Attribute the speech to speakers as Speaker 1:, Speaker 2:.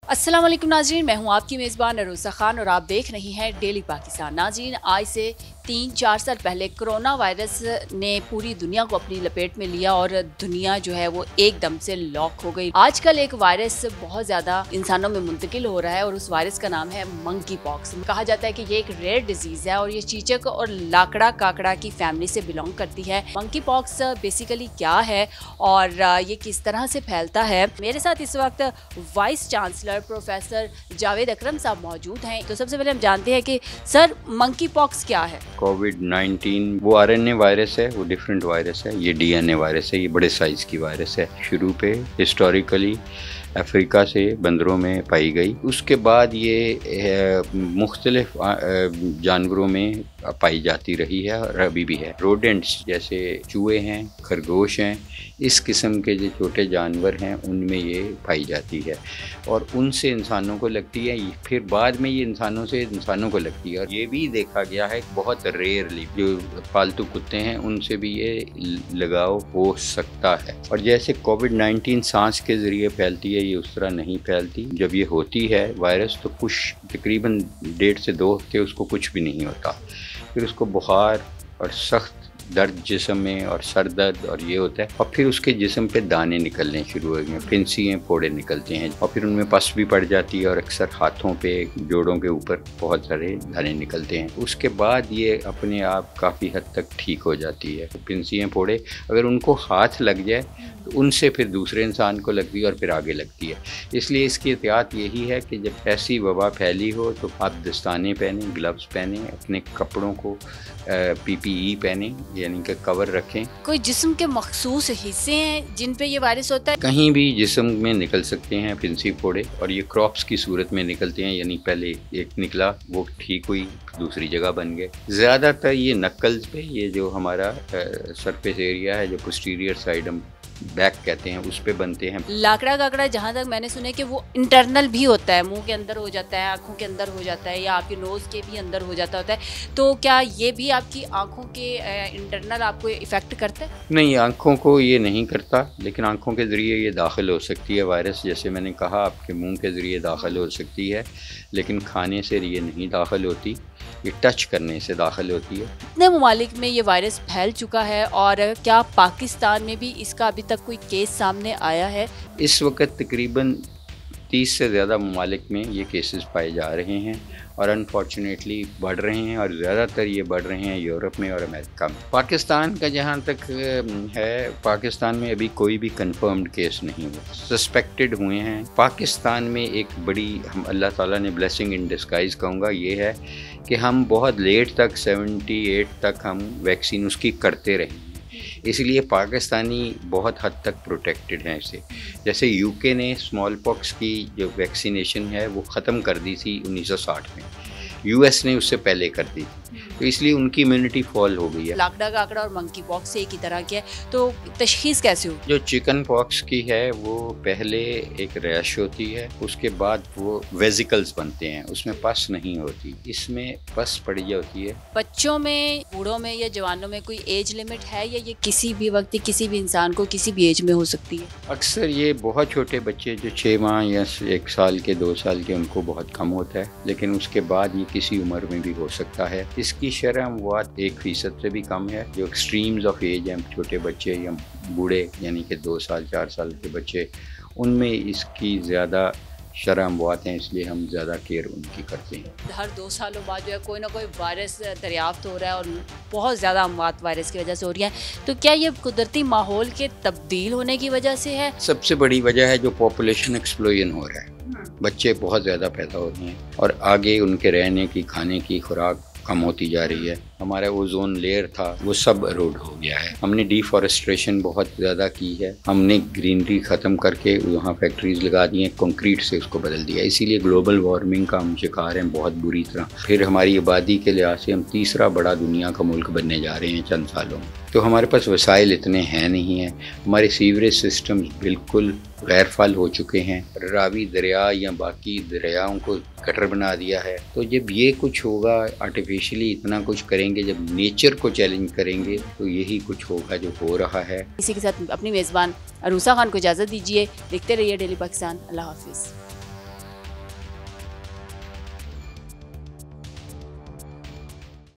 Speaker 1: अस्सलाम वालेकुम नाज़रीन, मैं हूं आपकी मेज़बान अरूसा खान और आप देख रही हैं डेली पाकिस्तान। नाज़रीन, आज से 3-4 साल पहले कोरोना वायरस ने पूरी दुनिया को अपनी लपेट में लिया और दुनिया जो है वो एकदम से लॉक हो गई। आजकल एक वायरस बहुत ज़्यादा इंसानों में मुंतकिल हो रहा है और उस वायरस का नाम है मंकी पॉक्स। कहा जाता है कि ये एक रेयर डिजीज़ है और ये चीचक और लाकड़ा काकड़ा की फैमिली से बिलोंग करती है। मंकी पॉक्स बेसिकली क्या है और ये किस तरह से फैलता है। मेरे साथ इस वक्त वाइस चांसलर प्रोफेसर जावेद अकरम साहब मौजूद हैं। तो सबसे पहले हम जानते हैं कि सर, मंकी पॉक्स क्या है?
Speaker 2: कोविड-19 वो आरएनए वायरस है, वो डिफरेंट वायरस है। ये डीएनए वायरस है, ये बड़े साइज़ की वायरस है। शुरू पे हिस्टोरिकली अफ्रीका से बंदरों में पाई गई, उसके बाद ये मुख्तलिफ जानवरों में पाई जाती रही है और अभी भी है। रोडेंट्स जैसे चूहे हैं, खरगोश हैं, इस किस्म के जो छोटे जानवर हैं उनमें ये पाई जाती है और उनसे इंसानों को लगती है, फिर बाद में ये इंसानों से इंसानों को लगती है। और ये भी देखा गया है बहुत रेयरली जो पालतू कुत्ते हैं उनसे भी ये लगाव हो सकता है। और जैसे कोविड-19 सांस के ज़रिए फैलती है, ये उस तरह नहीं फैलती। जब ये होती है वायरस तो कुछ तकरीबन 1.5 से 2 हफ्ते उसको कुछ भी नहीं होता, फिर उसको बुखार और सख्त दर्द जिस्म में और सर दर्द और ये होता है और फिर उसके जिस्म पे दाने निकलने शुरू हो गए, फिंसियाँ फोड़े निकलते हैं और फिर उनमें पस भी पड़ जाती है और अक्सर हाथों पे जोड़ों के ऊपर बहुत सारे दाने निकलते हैं। उसके बाद ये अपने आप काफ़ी हद तक ठीक हो जाती है। फिंसियाँ फोड़े अगर उनको हाथ लग जाए तो उनसे फिर दूसरे इंसान को लगती है और फिर आगे लगती है। इसलिए इसकी एहतियात यही है कि जब ऐसी वबा फैली हो तो आप दस्ताने पहनें, ग्लव्स पहनें, अपने कपड़ों को PPE पहनें यानी कि कवर रखें।
Speaker 1: कोई जिस्म के मखसूस हिस्से हैं जिन पे ये वायरस होता है?
Speaker 2: कहीं भी जिस्म में निकल सकते हैं फिंसी फोड़े और ये क्रॉप्स की सूरत में निकलते हैं, यानी पहले एक निकला वो ठीक हुई दूसरी जगह बन गए। ज़्यादातर ये नक्कल्स पे, ये जो हमारा सरफेस एरिया है जो पोस्टीरियर साइड हम बैक कहते हैं, उस पे बनते हैं।
Speaker 1: लाकड़ा काकड़ा जहाँ तक मैंने सुना है कि वो इंटरनल भी होता है, मुंह के अंदर हो जाता है, आँखों के अंदर हो जाता है या आपके नोज़ के भी अंदर हो जाता होता है। तो क्या ये भी आपकी आँखों के इंटरनल आपको इफ़ेक्ट करता है?
Speaker 2: नहीं, आँखों को ये नहीं करता, लेकिन आँखों के ज़रिए ये दाखिल हो सकती है वायरस। जैसे मैंने कहा, आपके मुंह के ज़रिए दाखिल हो सकती है, लेकिन खाने से ये नहीं दाखिल होती, ये टच करने से दाखिल होती है।
Speaker 1: कितने ममालिक में ये वायरस फैल चुका है और क्या पाकिस्तान में भी इसका अभी तक कोई केस सामने आया है?
Speaker 2: इस वक्त तकरीबन 30 से ज़्यादा ममालिक में ये केसेस पाए जा रहे हैं और अनफॉर्चुनेटली बढ़ रहे हैं और ज़्यादातर ये बढ़ रहे हैं यूरोप में और अमेरिका में। पाकिस्तान का जहाँ तक है, पाकिस्तान में अभी कोई भी कंफर्म्ड केस नहीं हुआ, सस्पेक्टेड हुए हैं। पाकिस्तान में एक बड़ी, हम अल्लाह ताला ने ब्लेसिंग इन डिस्गाइज कहूँगा, ये है कि हम बहुत लेट तक 78 तक हम वैक्सीन उसकी करते रहे, इसलिए पाकिस्तानी बहुत हद तक प्रोटेक्टेड हैं इससे। जैसे यूके ने स्मॉल पॉक्स की जो वैक्सीनेशन है वो ख़त्म कर दी थी 1960 में, US ने उससे पहले कर दी थी, तो इसलिए उनकी इम्यूनिटी फॉल हो गई है।
Speaker 1: लाकड़ा काकड़ा और मंकी पॉक्स एक ही तरह के है, तो तशखीस कैसे हो?
Speaker 2: जो चिकन पॉक्स की है वो पहले एक रैश होती है, उसके बाद वो वेजिकल्स बनते हैं, उसमें पस नहीं होती, इसमें पस पड़ी होती है।
Speaker 1: बच्चों में, बूढ़ों में या जवानों में कोई एज लिमिट है या ये किसी भी वक्त किसी भी इंसान को किसी भी एज में हो सकती है?
Speaker 2: अक्सर ये बहुत छोटे बच्चे जो 6 माह या 1 साल के, 2 साल के, उनको बहुत कम होता है, लेकिन उसके बाद ये किसी उम्र में भी हो सकता है। इसकी शरह अमवात 1% से भी कम है। जो एक्सट्रीम्स ऑफ एज हैं, छोटे बच्चे या बूढ़े यानी कि 2 साल 4 साल के बच्चे, उनमें इसकी ज़्यादा शरह अमवात हैं, इसलिए हम ज़्यादा केयर उनकी करते हैं।
Speaker 1: हर 2 सालों बाद जो है कोई ना कोई वायरस दरियाफ्त हो रहा है और बहुत ज़्यादा अमवात वायरस की वजह से हो रही है, तो क्या ये कुदरती माहौल के तब्दील होने की वजह से है?
Speaker 2: सबसे बड़ी वजह है जो पॉपुलेशन एक्सप्लोजन हो रहा है, बच्चे बहुत ज़्यादा पैदा हो रहे हैं और आगे उनके रहने की, खाने की खुराक कम होती जा रही है। हमारा ओजोन लेयर था वो सब एरोड हो गया है। हमने डिफॉरेस्ट्रेशन बहुत ज़्यादा की है, हमने ग्रीनरी ख़त्म करके वहाँ फैक्ट्रीज लगा दी हैं, कंक्रीट से उसको बदल दिया, इसीलिए ग्लोबल वार्मिंग का हम शिकार हैं बहुत बुरी तरह। फिर हमारी आबादी के लिहाज से हम तीसरा बड़ा दुनिया का मुल्क बनने जा रहे हैं चंद सालों में। तो हमारे पास वसाइल इतने हैं नहीं हैं, हमारे सीवरेज सिस्टम्स बिल्कुल गैर फाल हो चुके हैं, रावी दरिया या बाकी दरियाओं को गटर बना दिया है। तो जब ये कुछ होगा, आर्टिफिशियली इतना कुछ करेंगे, जब नेचर को चैलेंज करेंगे, तो यही कुछ होगा जो हो रहा है।
Speaker 1: इसी के साथ अपनी मेज़बान अरूसा खान को इजाज़त दीजिए। देखते रहिए डेली पाकिस्तान। अल्लाह हाफिज़।